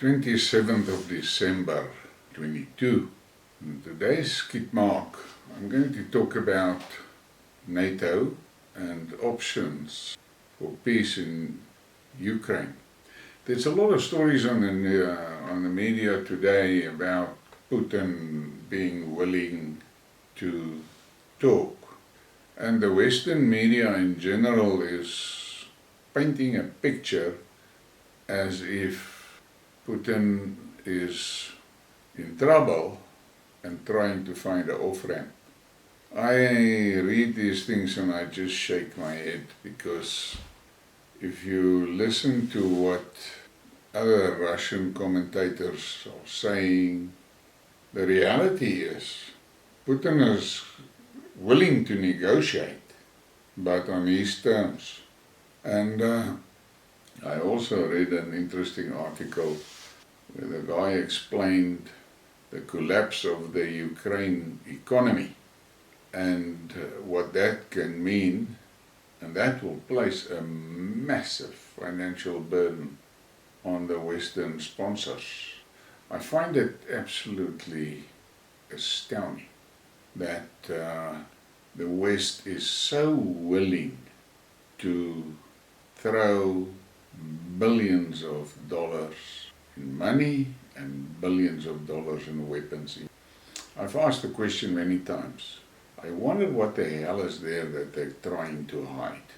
27th of December 22. In today's Skidmark, I'm going to talk about NATO and options for peace in Ukraine. There's a lot of stories on the media today about Putin being willing to talk. And the Western media in general is painting a picture as if Putin is in trouble and trying to find an off-ramp. I read these things and I just shake my head, because if you listen to what other Russian commentators are saying, the reality is Putin is willing to negotiate, but on his terms. And I also read an interesting article where the guy explained the collapse of the Ukraine economy and what that can mean, and that will place a massive financial burden on the Western sponsors. I find it absolutely astounding that the West is so willing to throw billions of dollars in money and billions of dollars in weapons. I've asked the question many times. I wonder what the hell is there that they're trying to hide,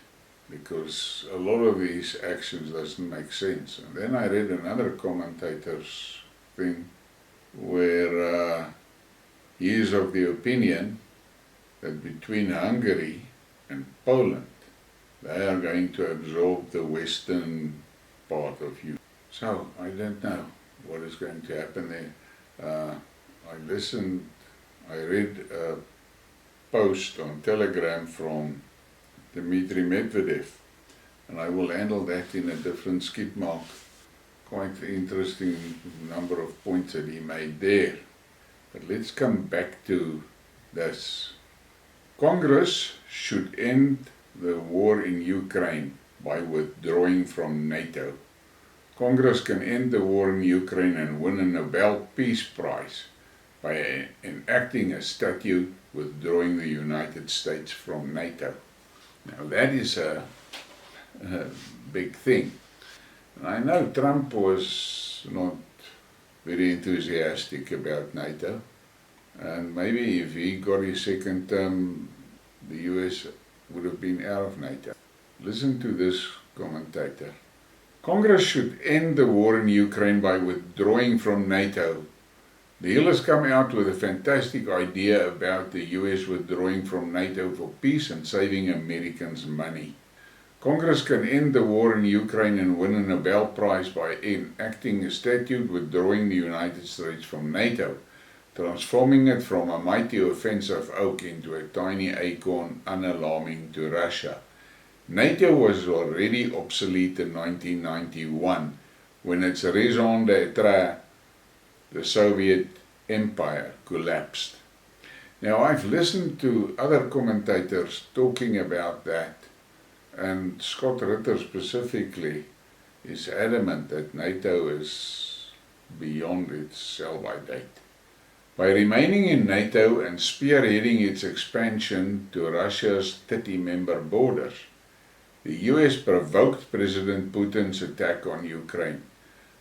because a lot of these actions doesn't make sense. And then I read another commentator's thing where he is of the opinion that between Hungary and Poland, they are going to absorb the western part of Ukraine. So I don't know what is going to happen there. I read a post on Telegram from Dmitry Medvedev, and I will handle that in a different Skidmark. Quite interesting number of points that he made there. But let's come back to this. Congress should end the war in Ukraine by withdrawing from NATO. Congress can end the war in Ukraine and win a Nobel Peace Prize by enacting a statute withdrawing the United States from NATO. Now that is a big thing. And I know Trump was not very enthusiastic about NATO, and maybe if he got his second term, the US would have been out of NATO. Listen to this commentator. Congress should end the war in Ukraine by withdrawing from NATO. The Hill has come out with a fantastic idea about the US withdrawing from NATO for peace and saving Americans money. Congress can end the war in Ukraine and win a Nobel Prize by enacting a statute withdrawing the United States from NATO, transforming it from a mighty offensive oak into a tiny acorn, unalarming to Russia. NATO was already obsolete in 1991 when its raison d'etre, the Soviet Empire, collapsed. Now I've listened to other commentators talking about that, and Scott Ritter specifically is adamant that NATO is beyond its sell-by date. By remaining in NATO and spearheading its expansion to Russia's 30-member borders, the US provoked President Putin's attack on Ukraine.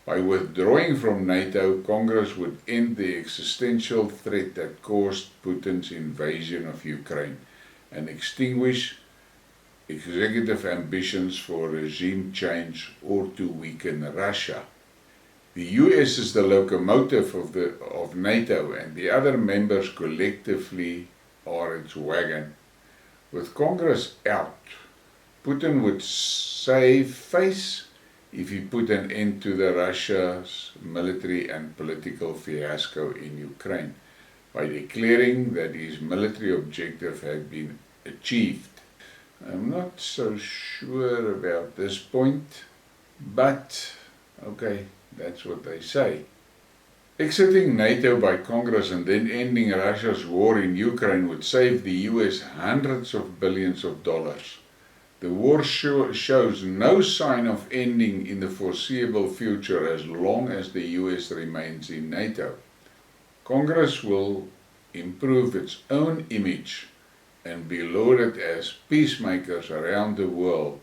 By withdrawing from NATO, Congress would end the existential threat that caused Putin's invasion of Ukraine and extinguish executive ambitions for regime change or to weaken Russia. The US is the locomotive of NATO, and the other members collectively are its wagon. With Congress out, Putin would save face if he put an end to the Russia's military and political fiasco in Ukraine by declaring that his military objective had been achieved. I'm not so sure about this point, but okay, that's what they say. Exiting NATO by Congress and then ending Russia's war in Ukraine would save the US hundreds of billions of dollars. The war shows no sign of ending in the foreseeable future as long as the US remains in NATO. Congress will improve its own image and be lauded as peacemakers around the world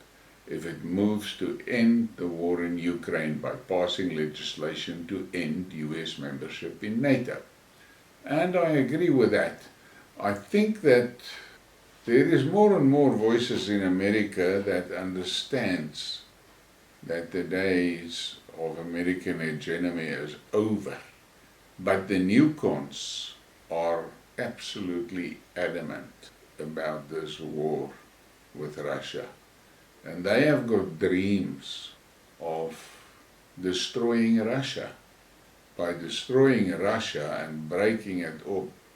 if it moves to end the war in Ukraine by passing legislation to end US membership in NATO. And I agree with that. I think that there is more and more voices in America that understands that the days of American hegemony is over. But the newcons are absolutely adamant about this war with Russia. And they have got dreams of destroying Russia. By destroying Russia and breaking it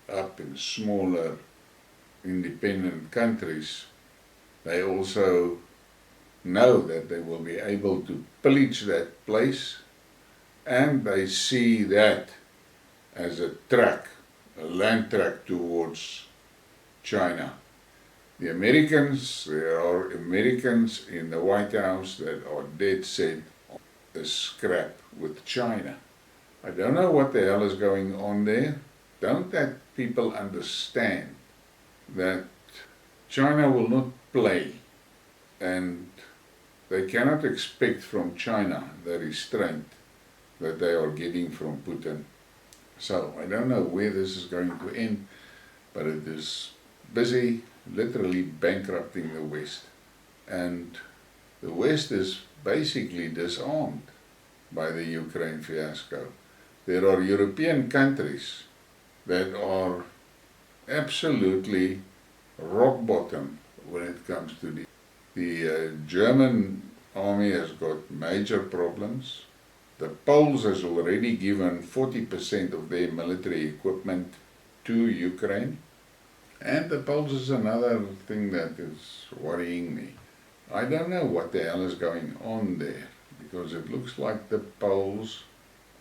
up in smaller independent countries, they also know that they will be able to pillage that place, and they see that as a land track towards China. The Americans, there are Americans in the White House that are dead set on a scrap with China. I don't know what the hell is going on there. Don't that people understand that China will not play, and they cannot expect from China the restraint that they are getting from Putin. So I don't know where this is going to end, but it is busy literally bankrupting the West. And the West is basically disarmed by the Ukraine fiasco. There are European countries that are absolutely rock bottom when it comes to the German army has got major problems. The Poles has already given 40% of their military equipment to Ukraine. And the Poles is another thing that is worrying me. I don't know what the hell is going on there, because it looks like the Poles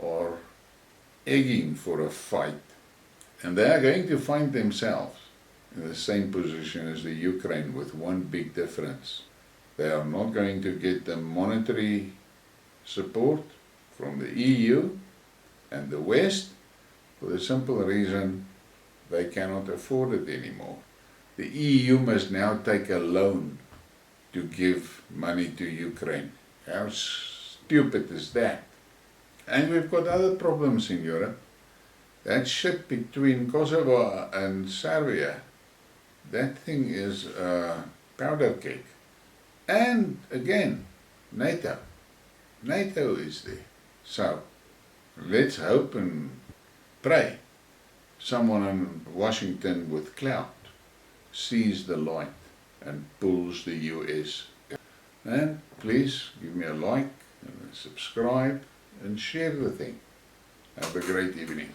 are egging for a fight. And they are going to find themselves in the same position as the Ukraine, with one big difference. They are not going to get the monetary support from the EU and the West for the simple reason they cannot afford it anymore. The EU must now take a loan to give money to Ukraine. How stupid is that? And we've got other problems in Europe. That shit between Kosovo and Serbia, that thing is a powder cake. And again, NATO. NATO is there. So, let's hope and pray someone in Washington with clout sees the light and pulls the US. And please give me a like and a subscribe and share the thing. Have a great evening.